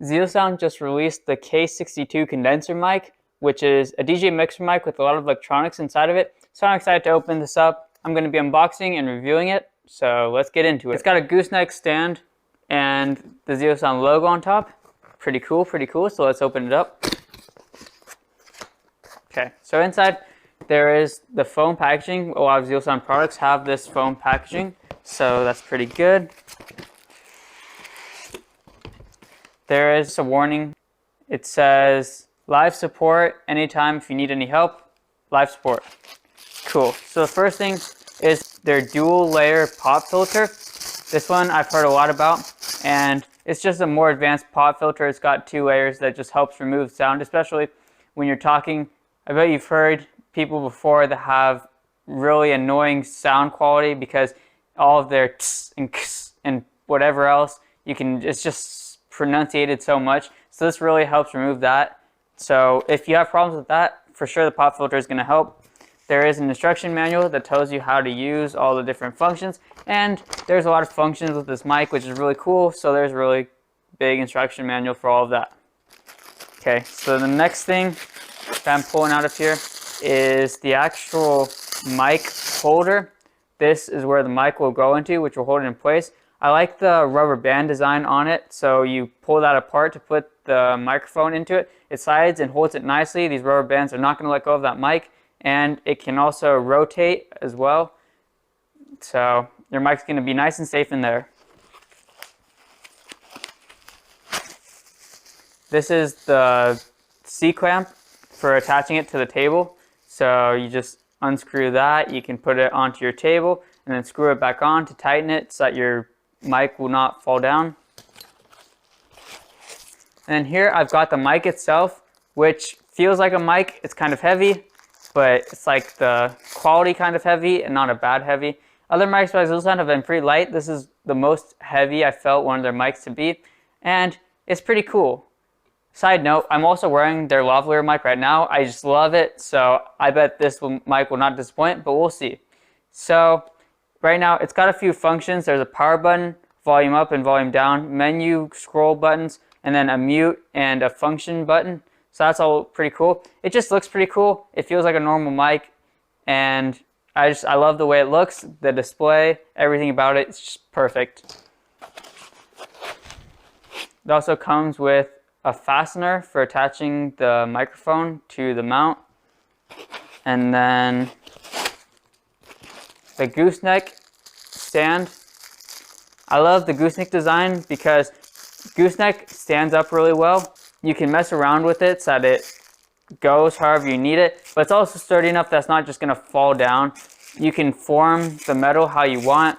ZealSound just released the K62 condenser mic, which is a DJ mixer mic with a lot of electronics inside of it. So I'm excited to open this up. I'm going to be unboxing and reviewing it, so let's get into it. It's got a gooseneck stand and the ZealSound logo on top. Pretty cool, so let's open it up. Okay, so inside there is the foam packaging. A lot of ZealSound products have this foam packaging, so that's pretty good. There is a warning. It says, live support anytime if you need any help. Live support. Cool. So the first thing is their dual layer pop filter. This one I've heard a lot about, and it's just a more advanced pop filter. It's got 2 layers that just helps remove sound, especially when you're talking. I bet you've heard people before that have really annoying sound quality because all of their tss and ks and whatever else, it's just pronunciated so much. So this really helps remove that. So if you have problems with that, for sure the pop filter is going to help. There is an instruction manual that tells you how to use all the different functions, and there's a lot of functions with this mic, which is really cool. So there's a really big instruction manual for all of that. Okay, so the next thing that I'm pulling out of here is the actual mic holder. This is where the mic will go into, which will hold it in place. I like the rubber band design on it, so you pull that apart to put the microphone into it. It slides and holds it nicely. These rubber bands are not going to let go of that mic, and it can also rotate as well. So your mic's going to be nice and safe in there. This is the C-clamp for attaching it to the table. So you just unscrew that. You can put it onto your table and then screw it back on to tighten it so that your mic will not fall down. And then here I've got the mic itself, which feels like a mic. It's kind of heavy, but it's like the quality kind of heavy and not a bad heavy. Other mics by ZealSound have been pretty light. This is the most heavy I felt one of their mics to be, and it's pretty cool. Side note, I'm also wearing their Lavalier mic right now. I just love it, so I bet this mic will not disappoint, but we'll see. So right now, it's got a few functions. There's a power button, volume up and volume down, menu scroll buttons, and then a mute and a function button. So that's all pretty cool. It just looks pretty cool. It feels like a normal mic, and I love the way it looks, the display, everything about it. It's just perfect. It also comes with a fastener for attaching the microphone to the mount, and then the gooseneck stand. I love the gooseneck design because gooseneck stands up really well. You can mess around with it so that it goes however you need it, but it's also sturdy enough that's not just going to fall down. You can form the metal how you want,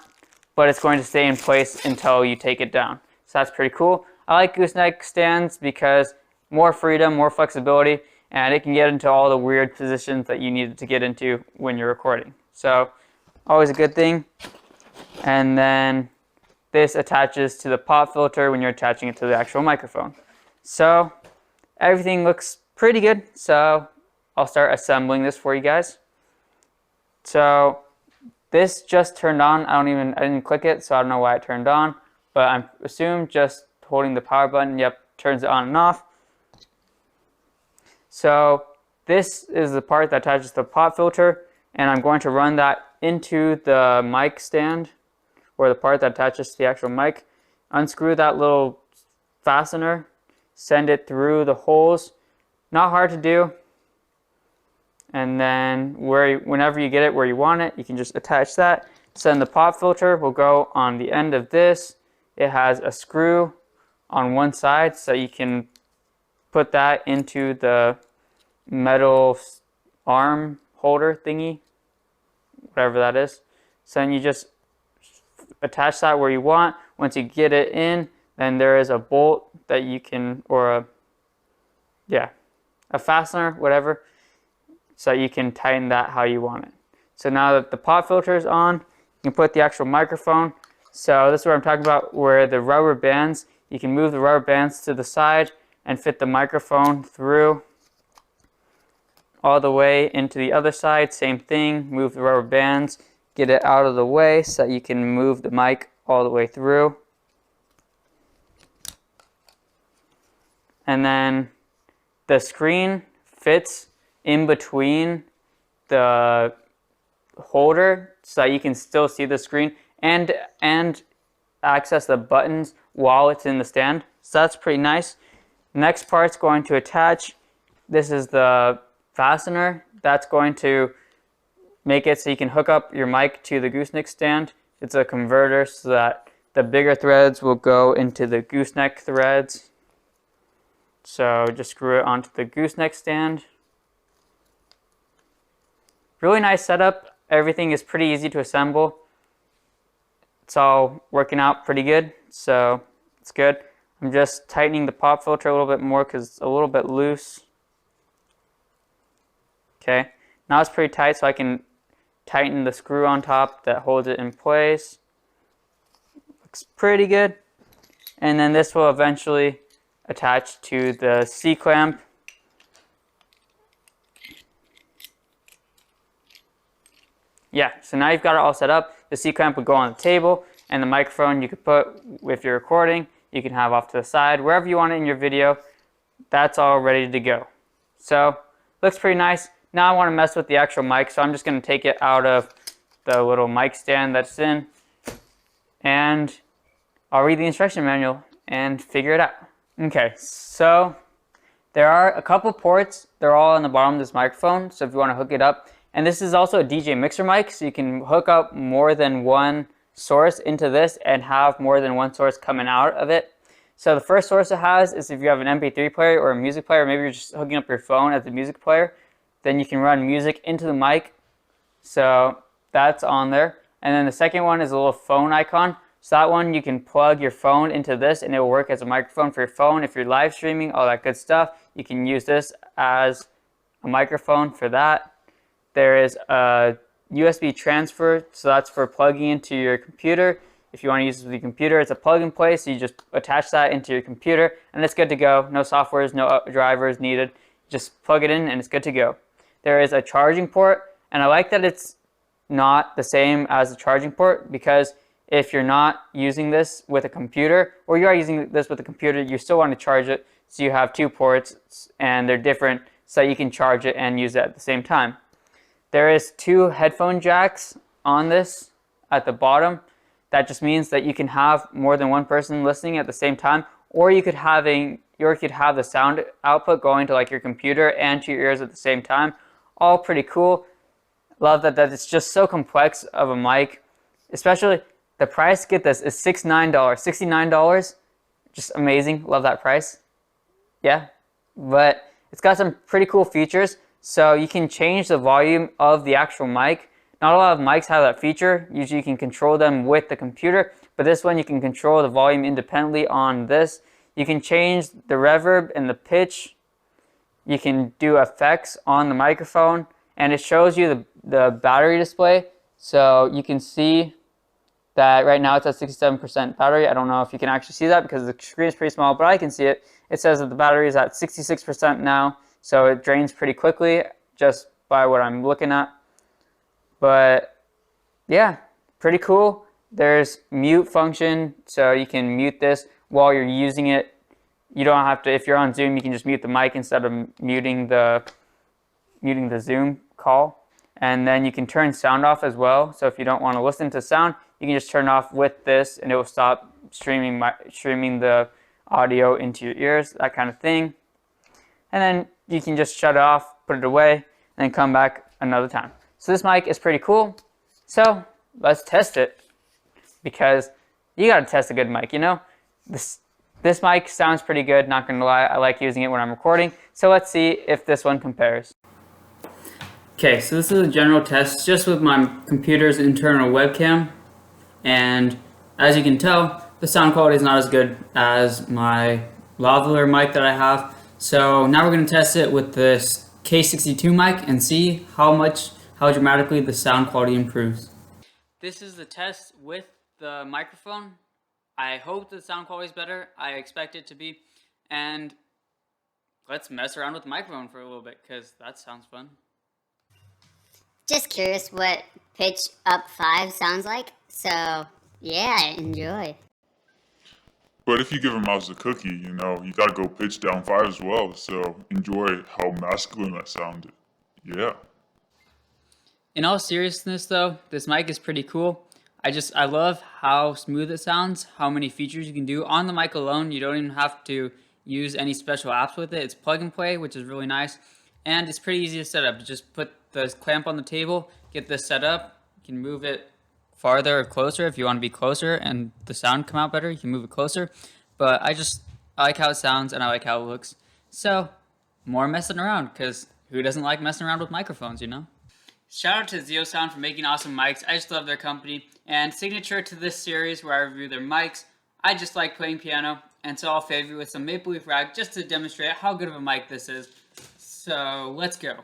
but it's going to stay in place until you take it down. So that's pretty cool. I like gooseneck stands because more freedom, more flexibility, and it can get into all the weird positions that you need to get into when you're recording. So always a good thing. And then this attaches to the pop filter when you're attaching it to the actual microphone. So everything looks pretty good. So I'll start assembling this for you guys. So this just turned on. I didn't click it, so I don't know why it turned on, but I assume just holding the power button, yep, turns it on and off. So this is the part that attaches to the pop filter, and I'm going to run that into the mic stand, or the part that attaches to the actual mic. Unscrew that little fastener, send it through the holes. Not hard to do. And then whenever you get it where you want it, you can just attach that. So then the pop filter will go on the end of this. It has a screw on one side, so you can put that into the metal arm holder thingy, whatever that is. So then you just attach that where you want. Once you get it in, then there is a bolt that you can, or a fastener, whatever, so you can tighten that how you want it. So now that the pop filter is on, you can put the actual microphone. So this is what I'm talking about, where the rubber bands, you can move the rubber bands to the side and fit the microphone through all the way into the other side. Same thing, move the rubber bands, get it out of the way so that you can move the mic all the way through. and then the screen fits in between the holder so that you can still see the screen and access the buttons while it's in the stand. So that's pretty nice. Next part's going to attach. This is the fastener. That's going to make it so you can hook up your mic to the gooseneck stand. It's a converter so that the bigger threads will go into the gooseneck threads. So just screw it onto the gooseneck stand. Really nice setup. Everything is pretty easy to assemble. It's all working out pretty good, so it's good. I'm just tightening the pop filter a little bit more because it's a little bit loose. Okay, now it's pretty tight, so I can tighten the screw on top that holds it in place. Looks pretty good. And then this will eventually attach to the C-clamp. Yeah, so now you've got it all set up. The C-clamp would go on the table, and the microphone you could put, if you're recording, you can have off to the side, wherever you want it in your video. That's all ready to go. So, looks pretty nice. Now I want to mess with the actual mic, so I'm just going to take it out of the little mic stand that's in, and I'll read the instruction manual and figure it out. Okay, so there are a couple ports. They're all on the bottom of this microphone, so if you want to hook it up. And this is also a DJ mixer mic, so you can hook up more than one source into this and have more than one source coming out of it. So the first source it has is if you have an MP3 player or a music player, maybe you're just hooking up your phone as a music player, then you can run music into the mic. So that's on there. And then the second one is a little phone icon. So that one you can plug your phone into this and it will work as a microphone for your phone. If you're live streaming, all that good stuff, you can use this as a microphone for that. There is a USB transfer, so that's for plugging into your computer. If you want to use it with your computer, it's a plug and play, so you just attach that into your computer and it's good to go. No softwares, no drivers needed. Just plug it in and it's good to go. There is a charging port, and I like that it's not the same as a charging port, because if you're not using this with a computer, or you are using this with a computer, you still want to charge it, so you have two ports and they're different, so you can charge it and use it at the same time. There is two headphone jacks on this at the bottom. That just means that you can have more than one person listening at the same time, or you could have the sound output going to like your computer and to your ears at the same time. All pretty cool. Love that it's just so complex of a mic. Especially the price, get this, is $69. Just amazing. Love that price. Yeah, but it's got some pretty cool features. So you can change the volume of the actual mic. Not a lot of mics have that feature. Usually you can control them with the computer, but this one you can control the volume independently on this. You can change the reverb and the pitch. You can do effects on the microphone, and it shows you the battery display. So you can see that right now it's at 67% battery. I don't know if you can actually see that because the screen is pretty small, but I can see it. It says that the battery is at 66% now. So it drains pretty quickly just by what I'm looking at. But yeah, pretty cool. There's mute function, so you can mute this while you're using it. You don't have to, if you're on Zoom, you can just mute the mic instead of muting the Zoom call. And then you can turn sound off as well. So if you don't want to listen to sound, you can just turn off with this and it will stop streaming the audio into your ears, that kind of thing. And then you can just shut it off, put it away, and then come back another time. So this mic is pretty cool. So let's test it, because you gotta test a good mic, you know? This mic sounds pretty good, not gonna lie. I like using it when I'm recording. So let's see if this one compares. Okay, so this is a general test just with my computer's internal webcam. And as you can tell, the sound quality is not as good as my lavalier mic that I have. So now we're going to test it with this K62 mic and see how dramatically the sound quality improves. This is the test with the microphone. I hope the sound quality is better. I expect it to be. And let's mess around with the microphone for a little bit, because that sounds fun. Just curious what pitch up 5 sounds like. So yeah, enjoy. But if you give a mouse a cookie, you know, you gotta go pitch down 5 as well. So enjoy how masculine that sounded. Yeah. In all seriousness though, this mic is pretty cool. I love how smooth it sounds, how many features you can do. On the mic alone, you don't even have to use any special apps with it. It's plug and play, which is really nice. And it's pretty easy to set up. Just put the clamp on the table, get this set up. You can move it farther or closer if you want to be closer and the sound come out better. You can move it closer. But I like how it sounds and I like how it looks. So more messing around, because who doesn't like messing around with microphones, you know? Shout out to ZealSound for making awesome mics. I just love their company. And signature to this series where I review their mics, I just like playing piano, and so I'll favor you with some Maple Leaf Rag just to demonstrate how good of a mic this is. So let's go.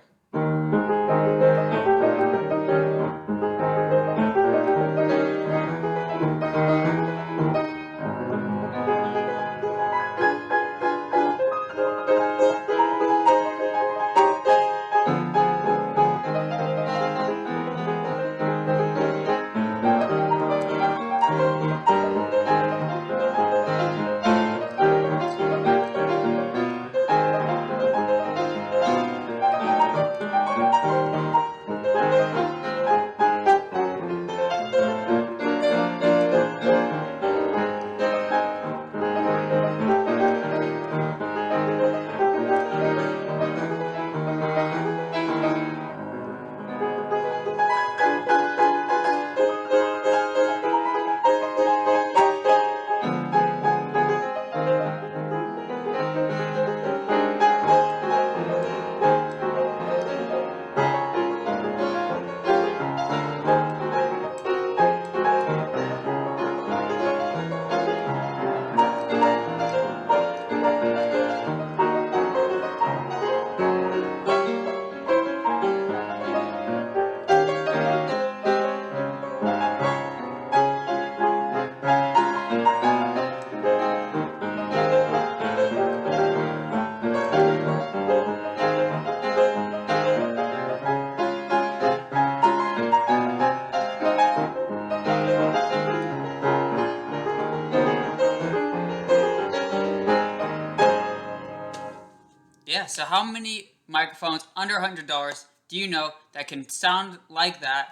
Yeah, so how many microphones under $100 do you know that can sound like that?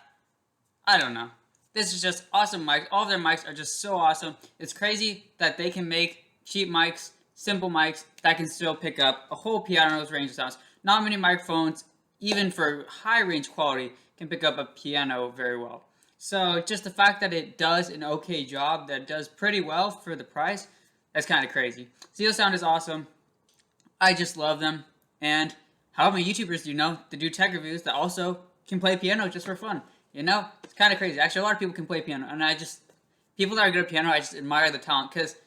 I don't know. This is just awesome mics. All of their mics are just so awesome. It's crazy that they can make cheap mics, simple mics, that can still pick up a whole piano's range of sounds. Not many microphones, even for high range quality, can pick up a piano very well. So just the fact that it does an okay job, that does pretty well for the price, that's kind of crazy. ZealSound is awesome. I just love them. And how many YouTubers do you know that do tech reviews that also can play piano just for fun? You know, it's kind of crazy. Actually, a lot of people can play piano, and people that are good at piano, I just admire the talent, because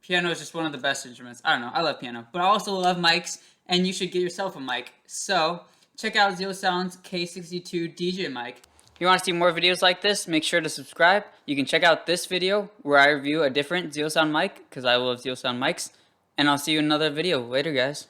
piano is just one of the best instruments. I don't know, I love piano, but I also love mics, and you should get yourself a mic. So check out ZealSound's K62 DJ mic. If you want to see more videos like this, make sure to subscribe. You can check out this video where I review a different ZealSound mic, because I love ZealSound mics. And I'll see you in another video. Later, guys.